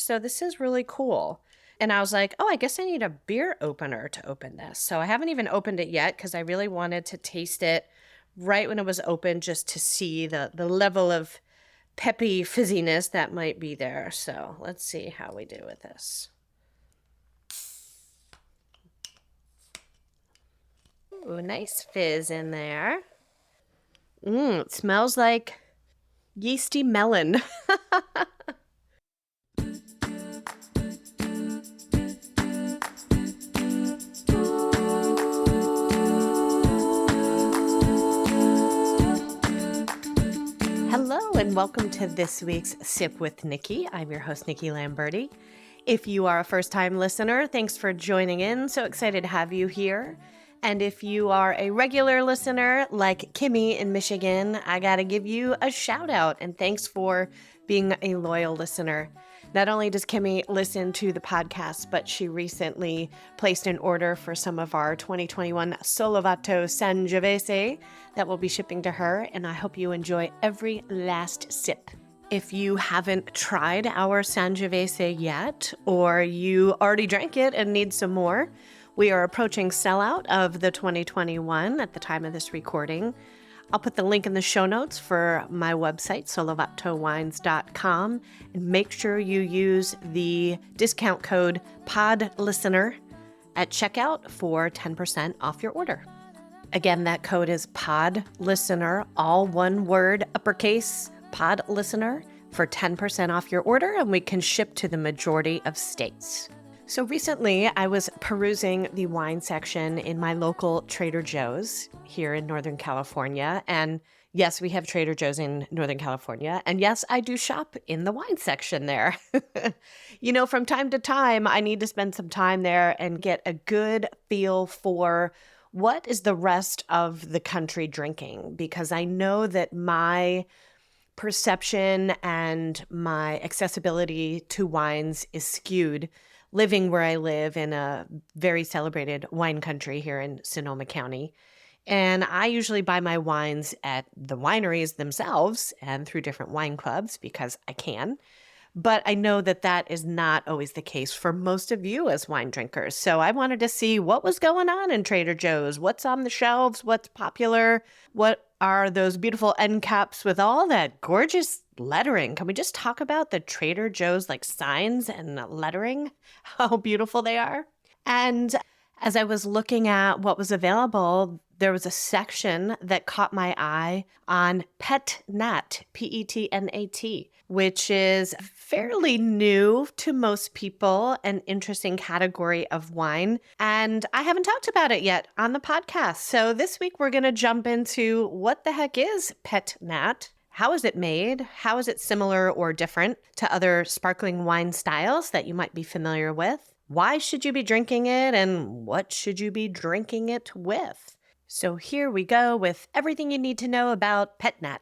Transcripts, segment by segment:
So this is really cool. And I was like, oh, I guess I need a beer opener to open this. So I haven't even opened it yet because I really wanted to taste it right when it was open just to see the level of peppy fizziness that might be there. So let's see how we do with this. Ooh, nice fizz in there. It smells like yeasty melon. Hello and welcome to this week's Sip with Nikki. I'm your host, Nikki Lamberti. If you are a first-time listener, thanks for joining in. So excited to have you here. And if you are a regular listener like Kimmy in Michigan, I got to give you a shout out and thanks for being a loyal listener. Not only does Kimmy listen to the podcast, but she recently placed an order for some of our 2021 Sollevato Sangiovese that will be shipping to her, and I hope you enjoy every last sip. If you haven't tried our Sangiovese yet, or you already drank it and need some more, we are approaching sellout of the 2021 at the time of this recording. I'll put the link in the show notes for my website, sollevatowines.com, and make sure you use the discount code PODLISTENER at checkout for 10% off your order. Again, that code is PODLISTENER, all one word, uppercase, PODLISTENER, for 10% off your order, and we can ship to the majority of states. So recently, I was perusing the wine section in my local Trader Joe's here in Northern California. And yes, we have Trader Joe's in Northern California. And yes, I do shop in the wine section there. From time to time, I need to spend some time there and get a good feel for what is the rest of the country drinking, because I know that my perception and my accessibility to wines is skewed living where I live in a very celebrated wine country here in Sonoma County. And I usually buy my wines at the wineries themselves and through different wine clubs because I can. But I know that that is not always the case for most of you as wine drinkers. So I wanted to see what was going on in Trader Joe's, what's on the shelves, what's popular, what are those beautiful end caps with all that gorgeous lettering. Can we just talk about the Trader Joe's signs and lettering, how beautiful they are? And as I was looking at what was available, there was a section that caught my eye on Pét Nat, P-E-T-N-A-T, which is fairly new to most people, an interesting category of wine. And I haven't talked about it yet on the podcast. So this week we're going to jump into what the heck is Pét Nat? How is it made? How is it similar or different to other sparkling wine styles that you might be familiar with? Why should you be drinking it, and what should you be drinking it with? So here we go with everything you need to know about Pét Nat.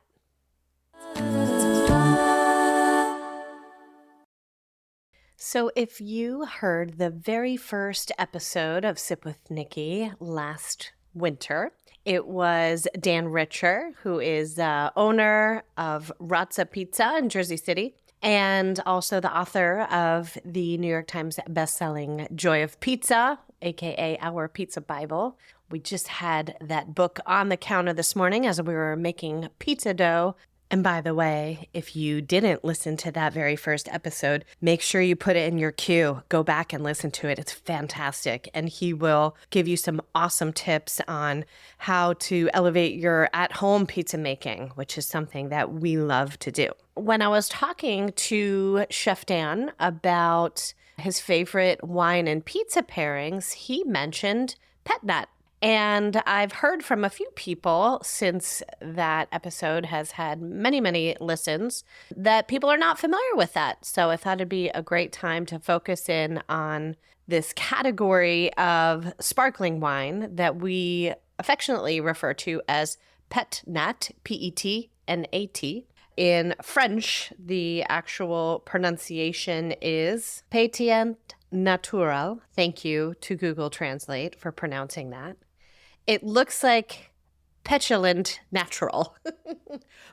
So if you heard the very first episode of Sip with Nikki last winter, it was Dan Richer, who is owner of Razza Pizza in Jersey City, and also the author of the New York Times bestselling Joy of Pizza, aka Our Pizza Bible. We just had that book on the counter this morning as we were making pizza dough. And by the way, if you didn't listen to that very first episode, make sure you put it in your queue. Go back and listen to it. It's fantastic. And he will give you some awesome tips on how to elevate your at-home pizza making, which is something that we love to do. When I was talking to Chef Dan about his favorite wine and pizza pairings, he mentioned Pét Nat. And I've heard from a few people since that episode has had many, many listens that people are not familiar with that. So I thought it'd be a great time to focus in on this category of sparkling wine that we affectionately refer to as Pét Nat, P-E-T-N-A-T. In French, the actual pronunciation is Pétillant Naturel. Thank you to Google Translate for pronouncing that. It looks like Pétillant Natural,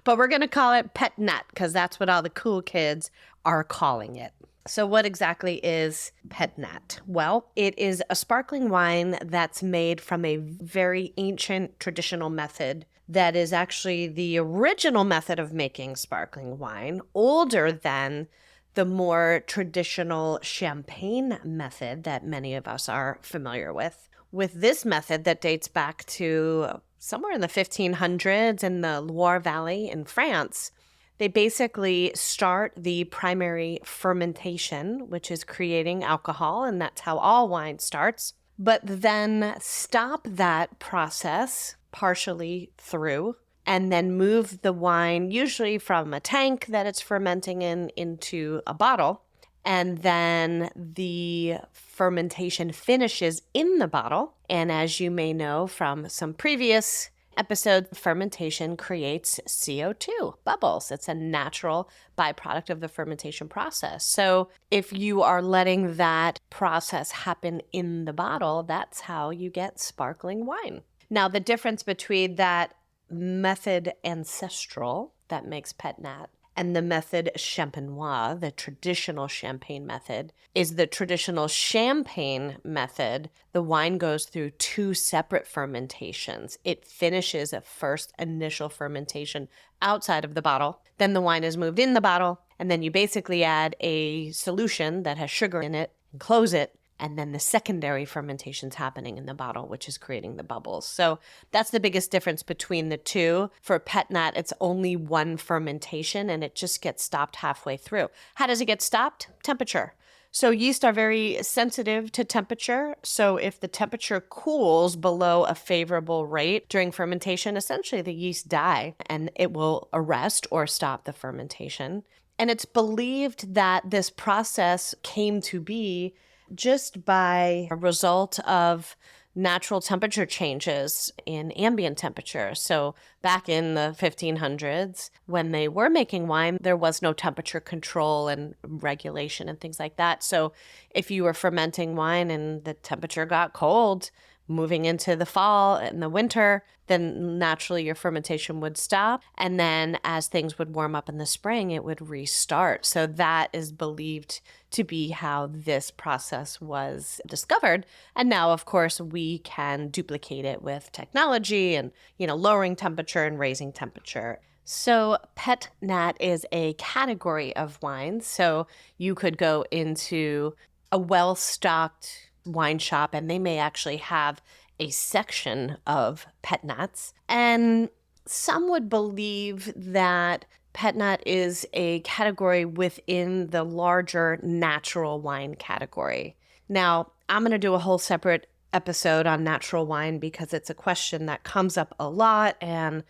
but we're going to call it Pét Nat because that's what all the cool kids are calling it. So what exactly is Pét Nat? Well, it is a sparkling wine that's made from a very ancient traditional method that is actually the original method of making sparkling wine, older than the more traditional champagne method that many of us are familiar with. With this method that dates back to somewhere in the 1500s in the Loire Valley in France, they basically start the primary fermentation, which is creating alcohol, and that's how all wine starts, but then stop that process partially through and then move the wine, usually from a tank that it's fermenting in, into a bottle. And then the fermentation finishes in the bottle. And as you may know from some previous episode, fermentation creates CO2 bubbles. It's a natural byproduct of the fermentation process. So if you are letting that process happen in the bottle, that's how you get sparkling wine. Now, the difference between that method ancestral that makes Pét Nat and the method champenois, the traditional champagne method, is the traditional champagne method. The wine goes through two separate fermentations. It finishes a first initial fermentation outside of the bottle. Then the wine is moved in the bottle, and then you basically add a solution that has sugar in it and close it. And then the secondary fermentation's happening in the bottle, which is creating the bubbles. So that's the biggest difference between the two. For Pét Nat, it's only one fermentation and it just gets stopped halfway through. How does it get stopped? Temperature. So yeast are very sensitive to temperature. So if the temperature cools below a favorable rate during fermentation, essentially the yeast die and it will arrest or stop the fermentation. And it's believed that this process came to be just by a result of natural temperature changes in ambient temperature. So back in the 1500s, when they were making wine, there was no temperature control and regulation and things like that. So if you were fermenting wine and the temperature got cold, moving into the fall and the winter, then naturally your fermentation would stop. And then as things would warm up in the spring, it would restart. So that is believed to be how this process was discovered. And now, of course, we can duplicate it with technology and, lowering temperature and raising temperature. So Pét Nat is a category of wine. So you could go into a well-stocked wine shop and they may actually have a section of Pét Nats. And some would believe that Pét Nat is a category within the larger natural wine category. Now, I'm going to do a whole separate episode on natural wine because it's a question that comes up a lot. And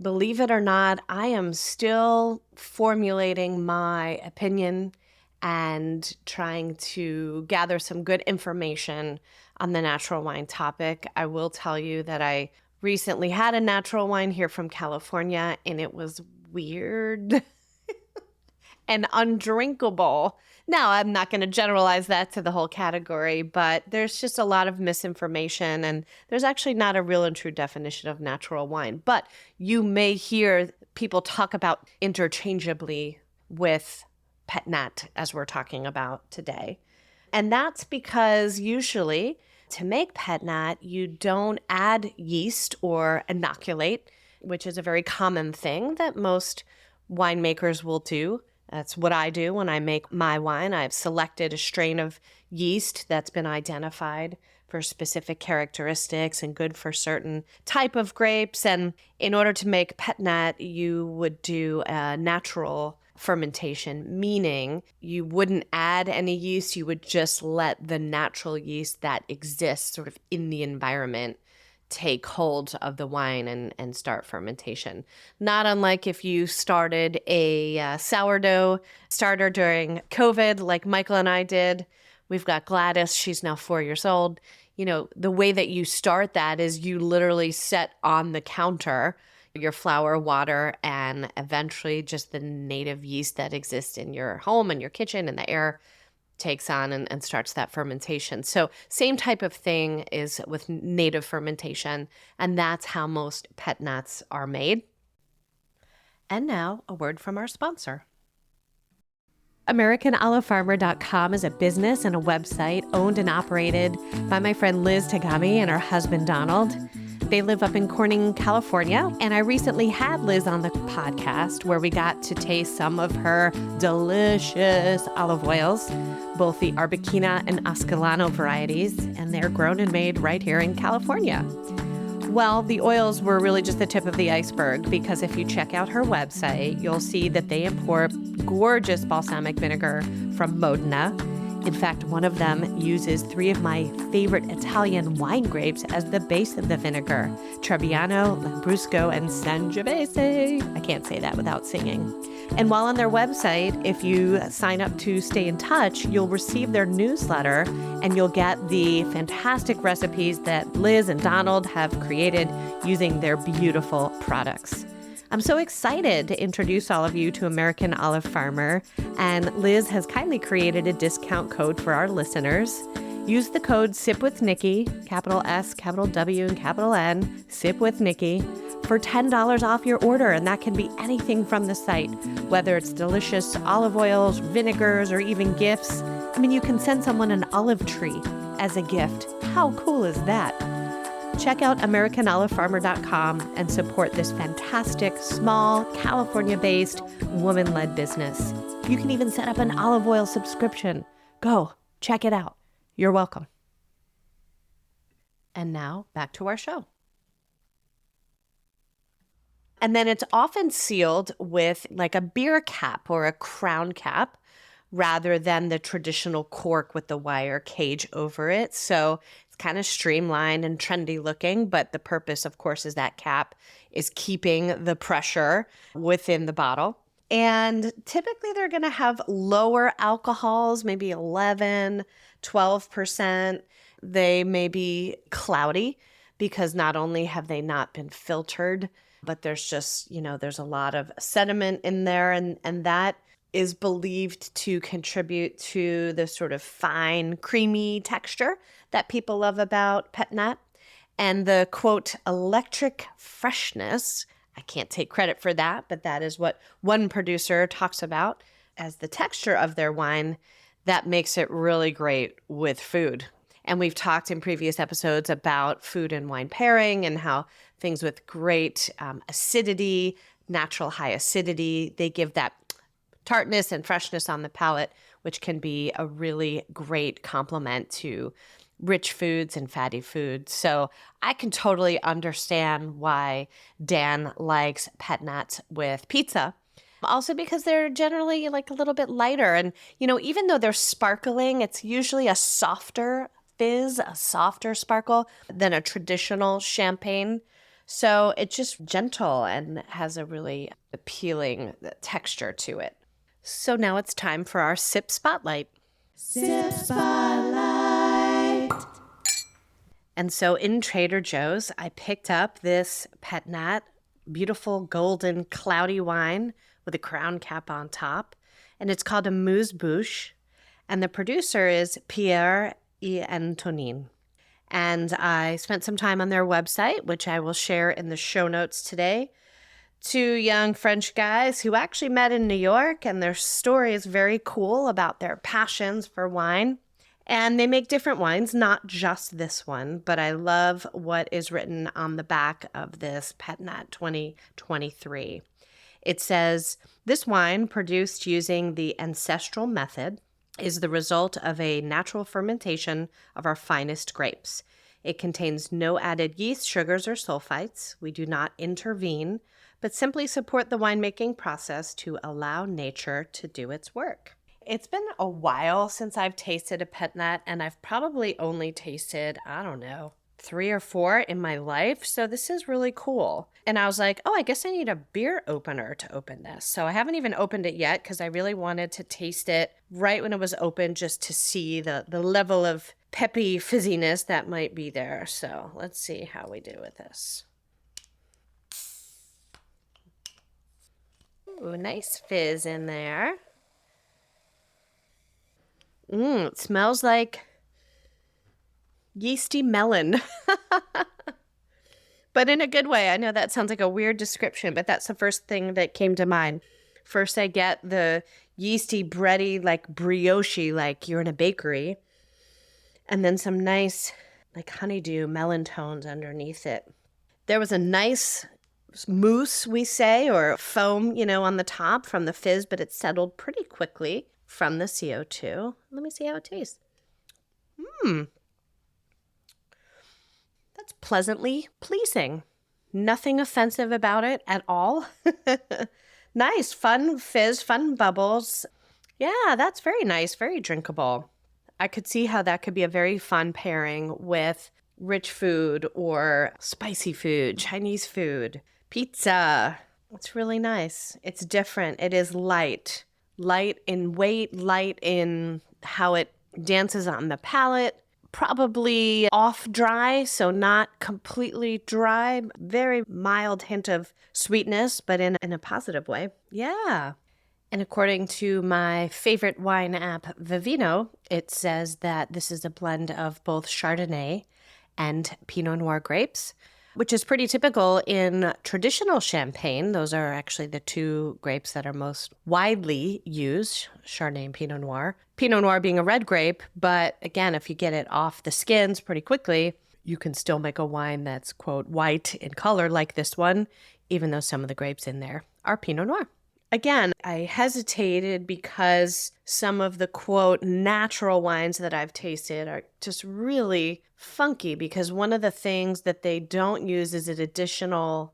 believe it or not, I am still formulating my opinion and trying to gather some good information on the natural wine topic. I will tell you that I recently had a natural wine here from California, and it was weird and undrinkable. Now, I'm not going to generalize that to the whole category, but there's just a lot of misinformation, and there's actually not a real and true definition of natural wine. But you may hear people talk about interchangeably with Pét Nat, as we're talking about today. And that's because usually to make Pét Nat, you don't add yeast or inoculate, which is a very common thing that most winemakers will do. That's what I do when I make my wine. I've selected a strain of yeast that's been identified for specific characteristics and good for certain type of grapes. And in order to make Pét Nat, you would do a natural fermentation, meaning you wouldn't add any yeast. You would just let the natural yeast that exists sort of in the environment take hold of the wine and start fermentation. Not unlike if you started a sourdough starter during COVID, like Michael and I did. We've got Gladys. She's now 4 years old. The way that you start that is you literally set on the counter your flour, water, and eventually just the native yeast that exists in your home and your kitchen and the air takes on and starts that fermentation. So same type of thing is with native fermentation, and that's how most Pét Nats are made. And now a word from our sponsor. AmericanOliveFarmer.com is a business and a website owned and operated by my friend Liz Tagami and her husband Donald. They live up in Corning, California, and I recently had Liz on the podcast where we got to taste some of her delicious olive oils, both the Arbequina and Ascalano varieties, and they're grown and made right here in California. Well, the oils were really just the tip of the iceberg because if you check out her website, you'll see that they import gorgeous balsamic vinegar from Modena. In fact, one of them uses 3 of my favorite Italian wine grapes as the base of the vinegar, Trebbiano, Lambrusco, and Sangiovese. I can't say that without singing. And while on their website, if you sign up to stay in touch, you'll receive their newsletter and you'll get the fantastic recipes that Liz and Donald have created using their beautiful products. I'm so excited to introduce all of you to American Olive Farmer, and Liz has kindly created a discount code for our listeners. Use the code SIPWithNikki, capital S, capital W, and capital N, SIPWithNikki, for $10 off your order, and that can be anything from the site, whether it's delicious olive oils, vinegars, or even gifts. I mean, you can send someone an olive tree as a gift. How cool is that? Check out AmericanOliveFarmer.com and support this fantastic, small, California-based, woman-led business. You can even set up an olive oil subscription. Go, check it out. You're welcome. And now, back to our show. And then it's often sealed with like a beer cap or a crown cap rather than the traditional cork with the wire cage over it. So it's kind of streamlined and trendy looking, but the purpose, of course, is that cap is keeping the pressure within the bottle. And typically they're going to have lower alcohols, maybe 11, 12%. They may be cloudy because not only have they not been filtered, but there's just, there's a lot of sediment in there, and that is believed to contribute to the sort of fine, creamy texture that people love about Pét Nat. And the, quote, electric freshness, I can't take credit for that, but that is what one producer talks about as the texture of their wine that makes it really great with food. And we've talked in previous episodes about food and wine pairing and how things with great acidity, natural high acidity, they give that tartness and freshness on the palate, which can be a really great complement to rich foods and fatty foods. So I can totally understand why Dan likes Pét Nat with pizza. Also because they're generally like a little bit lighter. And, even though they're sparkling, it's usually a softer fizz, a softer sparkle than a traditional champagne. So it's just gentle and has a really appealing texture to it. So now it's time for our Sip Spotlight. Sip Spotlight. And so in Trader Joe's, I picked up this Pét Nat, beautiful golden cloudy wine with a crown cap on top. And it's called Amuse Bouche. And the producer is Pierre et Antonin. And I spent some time on their website, which I will share in the show notes today. 2 young French guys who actually met in New York, and their story is very cool about their passions for wine. And they make different wines, not just this one, but I love what is written on the back of this Pét Nat 2023. It says, this wine, produced using the ancestral method, is the result of a natural fermentation of our finest grapes. It contains no added yeast, sugars, or sulfites. We do not intervene, but simply support the winemaking process to allow nature to do its work. It's been a while since I've tasted a Pét Nat, and I've probably only tasted, 3 or 4 in my life. So this is really cool. And I was like, I guess I need a beer opener to open this. So I haven't even opened it yet because I really wanted to taste it right when it was open just to see the level of peppy fizziness that might be there. So let's see how we do with this. Ooh, nice fizz in there. It smells like yeasty melon. But in a good way. I know that sounds like a weird description, but that's the first thing that came to mind. First I get the yeasty, bready, like brioche, like you're in a bakery. And then some nice, like honeydew melon tones underneath it. There was a nice mousse, we say, or foam, on the top from the fizz, but it settled pretty quickly from the CO2. Let me see how it tastes. That's pleasantly pleasing. Nothing offensive about it at all. Nice, fun fizz, fun bubbles. Yeah, that's very nice, very drinkable. I could see how that could be a very fun pairing with rich food or spicy food, Chinese food, pizza. It's really nice. It's different. It is light. Light in weight, light in how it dances on the palate. Probably off dry, so not completely dry. Very mild hint of sweetness, but in a positive way. Yeah. And according to my favorite wine app, Vivino, it says that this is a blend of both Chardonnay and Pinot Noir grapes, which is pretty typical in traditional champagne. Those are actually the two grapes that are most widely used, Chardonnay and Pinot Noir. Pinot Noir being a red grape, but again, if you get it off the skins pretty quickly, you can still make a wine that's, quote, white in color like this one, even though some of the grapes in there are Pinot Noir. Again, I hesitated because some of the, quote, natural wines that I've tasted are just really funky, because one of the things that they don't use is additional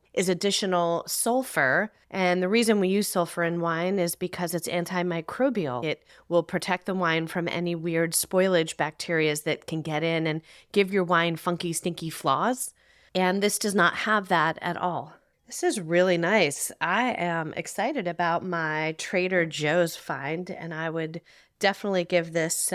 sulfur. And the reason we use sulfur in wine is because it's antimicrobial. It will protect the wine from any weird spoilage bacteria that can get in and give your wine funky, stinky flaws. And this does not have that at all. This is really nice. I am excited about my Trader Joe's find, and I would definitely give this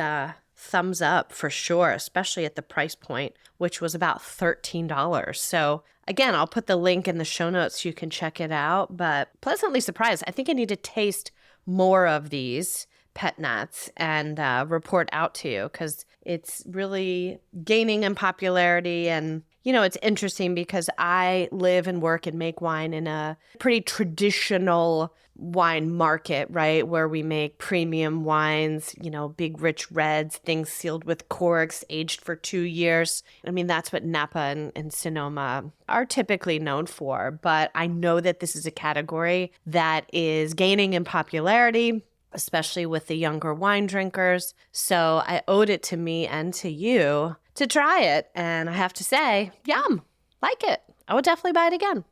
thumbs up for sure, especially at the price point, which was about $13. So again, I'll put the link in the show notes so you can check it out, but pleasantly surprised. I think I need to taste more of these Pét Nats and report out to you, because it's really gaining in popularity. And it's interesting because I live and work and make wine in a pretty traditional wine market, right? Where we make premium wines, big rich reds, things sealed with corks, aged for 2 years. I mean, that's what Napa and Sonoma are typically known for. But I know that this is a category that is gaining in popularity, especially with the younger wine drinkers. So I owed it to me and to you to try it. And I have to say, yum, like it. I would definitely buy it again.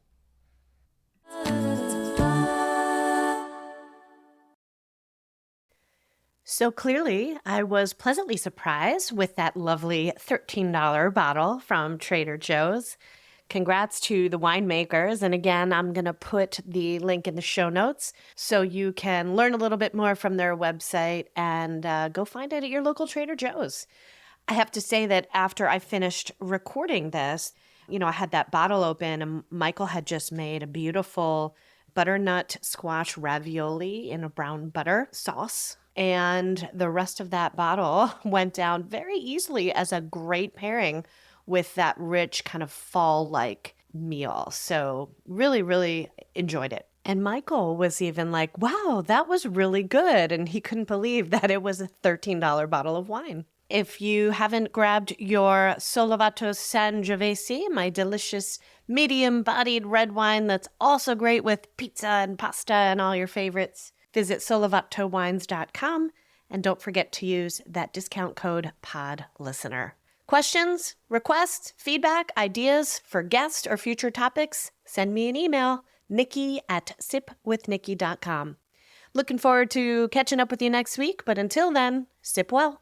So clearly, I was pleasantly surprised with that lovely $13 bottle from Trader Joe's. Congrats to the winemakers. And again, I'm going to put the link in the show notes so you can learn a little bit more from their website and go find it at your local Trader Joe's. I have to say that after I finished recording this, I had that bottle open and Michael had just made a beautiful butternut squash ravioli in a brown butter sauce. And the rest of that bottle went down very easily as a great pairing with that rich kind of fall-like meal. So really, really enjoyed it. And Michael was even like, wow, that was really good. And he couldn't believe that it was a $13 bottle of wine. If you haven't grabbed your Solvato Sangiovese, my delicious medium-bodied red wine that's also great with pizza and pasta and all your favorites, visit SolvatoWines.com and don't forget to use that discount code PODLISTENER. Questions, requests, feedback, ideas for guest or future topics? Send me an email, Nikki@sipwithnikki.com. Looking forward to catching up with you next week, but until then, sip well.